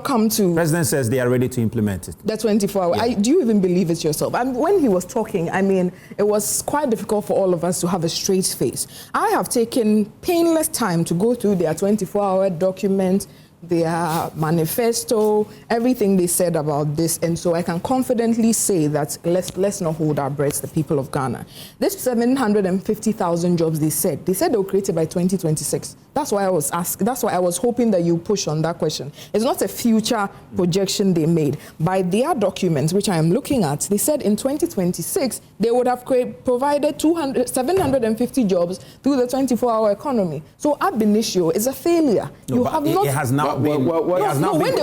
come to... President says they are ready to implement it. The 24-hour. Yeah. Do you even believe it yourself? And when he was talking, I mean, it was quite difficult for all of us to have a straight face. I have taken painless time to go through their 24-hour document, their manifesto, everything they said about this, and so I can confidently say that let's not hold our breaths, the people of Ghana. This 750,000 jobs they said they were created by 2026. That's why I was asking. That's why I was hoping that you push on that question. It's not a future projection they made. By their documents, which I am looking at, they said in 2026 they would have provided 750 jobs through the 24-hour economy. So ab initio is a failure. No, you have not. It has not been. When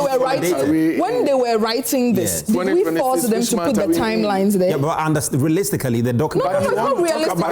they were writing this, did we force them to put the timelines there? Yeah, but realistically, the document. No, not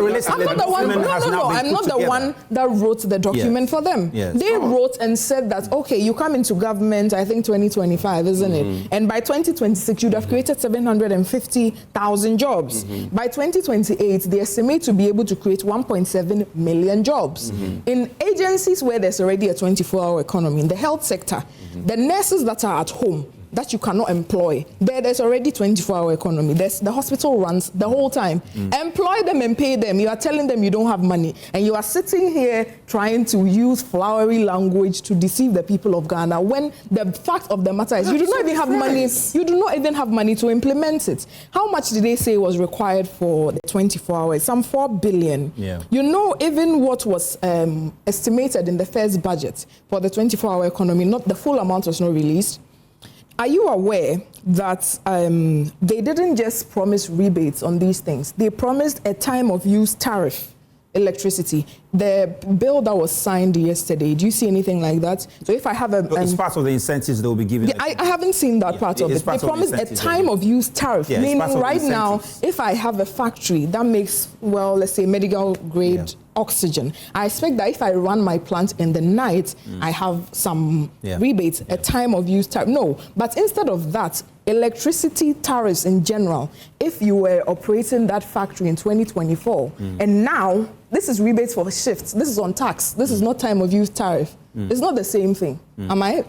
realistic. I'm not the one. I'm not the one that wrote the document for them. Yes. They wrote and said that, okay, you come into government, I think 2025, isn't it? And by 2026, you'd have created 750,000 jobs. By 2028, they estimate to be able to create 1.7 million jobs. In agencies where there's already a 24-hour economy, in the health sector, the nurses that are at home, that you cannot employ. There's already 24-hour economy. The hospital runs the whole time. Employ them and pay them. You are telling them you don't have money. And you are sitting here trying to use flowery language to deceive the people of Ghana when the fact of the matter is you do not even have money. You do not even have money to implement it. How much did they say was required for the 24 hours? Some 4 billion. Yeah. You know, even what was estimated in the first budget for the 24-hour economy, not the full amount was not released. Are you aware that they didn't just promise rebates on these things? They promised a time of use tariff, electricity. The bill that was signed yesterday, do you see anything like that? So if I have it's part of the incentives they will be given. Yeah, I haven't seen that part of it. They promised a time of use tariff, meaning right now, if I have a factory that makes, well, let's say medical grade oxygen, I expect that if I run my plant in the night, I have some rebates, a time of use tariff. No, but instead of that, electricity tariffs in general, if you were operating that factory in 2024, and now this is rebates for shifts, this is on tax, this is not time of use tariff. It's not the same thing. Am I?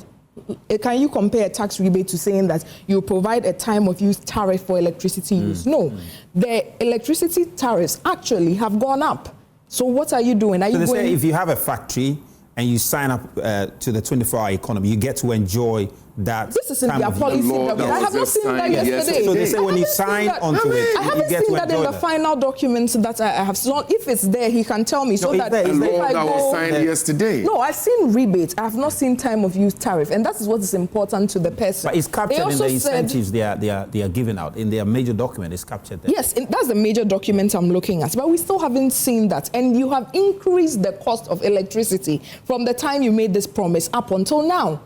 Can you compare a tax rebate to saying that you provide a time of use tariff for electricity use? No, the electricity tariffs actually have gone up. So what are you doing? Are you going? Say if you have a factory and you sign up to the 24-hour economy, you get to enjoy that. This is in their policy. I have not seen that yesterday. So they say when you sign onto it, I haven't seen that in the final documents that I have seen. If it's there, he can tell me. So that the law that was signed yesterday. No, I've seen rebates. I have not seen time of use tariff, and that is what is important to the person. But it's captured in the incentives they are giving out in their major document. It's captured there. Yes, that's the major document I'm looking at. But we still haven't seen that, and you have increased the cost of electricity from the time you made this promise up until now.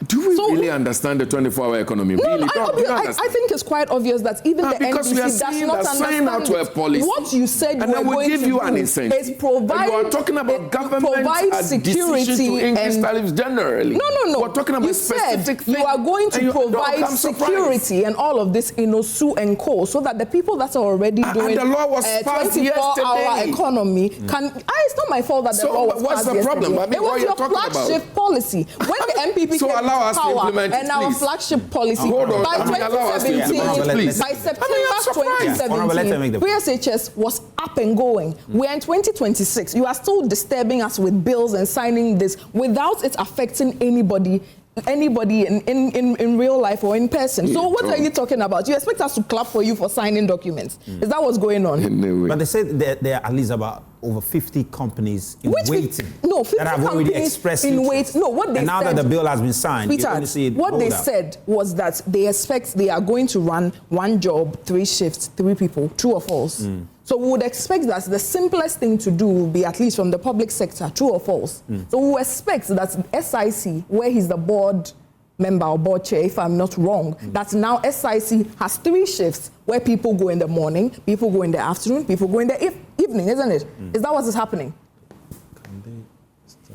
Do we really understand the 24-hour economy? No, really? I think it's quite obvious that even the NDC does not understand out to a policy. What you said and you were going give to you do an incentive. is provide. You are talking about government security to increase tariffs generally. No. We're talking about you specific said you are going to provide security and all of this in Osu and Co. so that the people that are already doing the law was passed 24-hour economy can. It's not my fault that the law was what's passed the problem? Yesterday. It was your flagship policy. When the MPP came allow us to power implement and our flagship policy by 2017, by September 2017, SHS was up and going. We're in 2026. You are still disturbing us with bills and signing this without it affecting anybody in real life or in person. So what are you talking about? You expect us to clap for you for signing documents? Is that what's going on? But they say there are at least about over 50 companies in waiting. No, 50 that have already expressed in wait. No, what they and now said, that the bill has been signed, you're going to see it what they said was that they expect they are going to run one job, 3 shifts, 3 people, true or false. So we would expect that the simplest thing to do will be, at least from the public sector, true or false. So we expect that SIC, where he's the board member or board chair, if I'm not wrong, that now SIC has 3 shifts where people go in the morning, people go in the afternoon, people go in the evening, isn't it? Is that what is happening?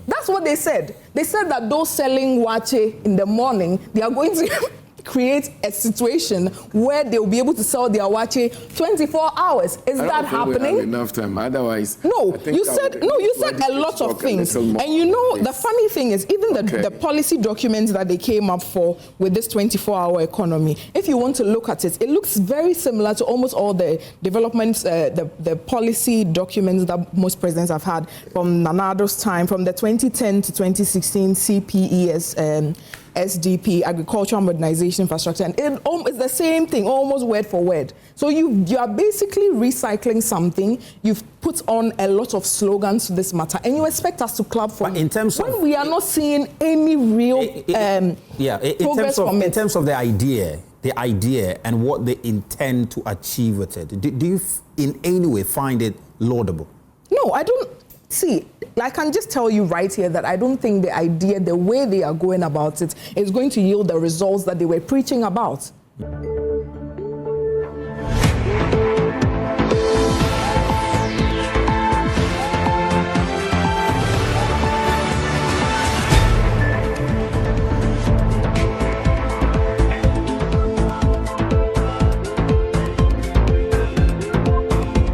That's what they said. They said that those selling wache in the morning, they are going to create a situation where they'll be able to sell their wache 24 hours. Is that happening? We have enough time. Otherwise, no. You said a lot of things. And you know, the funny thing is, even the policy documents that they came up for with this 24-hour economy, if you want to look at it, it looks very similar to almost all the developments, the policy documents that most presidents have had from Nana Addo's time, from the 2010 to 2016 CPES SDP, Agricultural Modernization Infrastructure, and it's the same thing, almost word for word. So you are basically recycling something. You've put on a lot of slogans to this matter, and you expect us to clap for it. In terms of, when we are not seeing any real progress from it. In terms of the idea and what they intend to achieve with it, do you in any way find it laudable? No, I don't. See, I can just tell you right here that I don't think the idea, the way they are going about it, is going to yield the results that they were preaching about.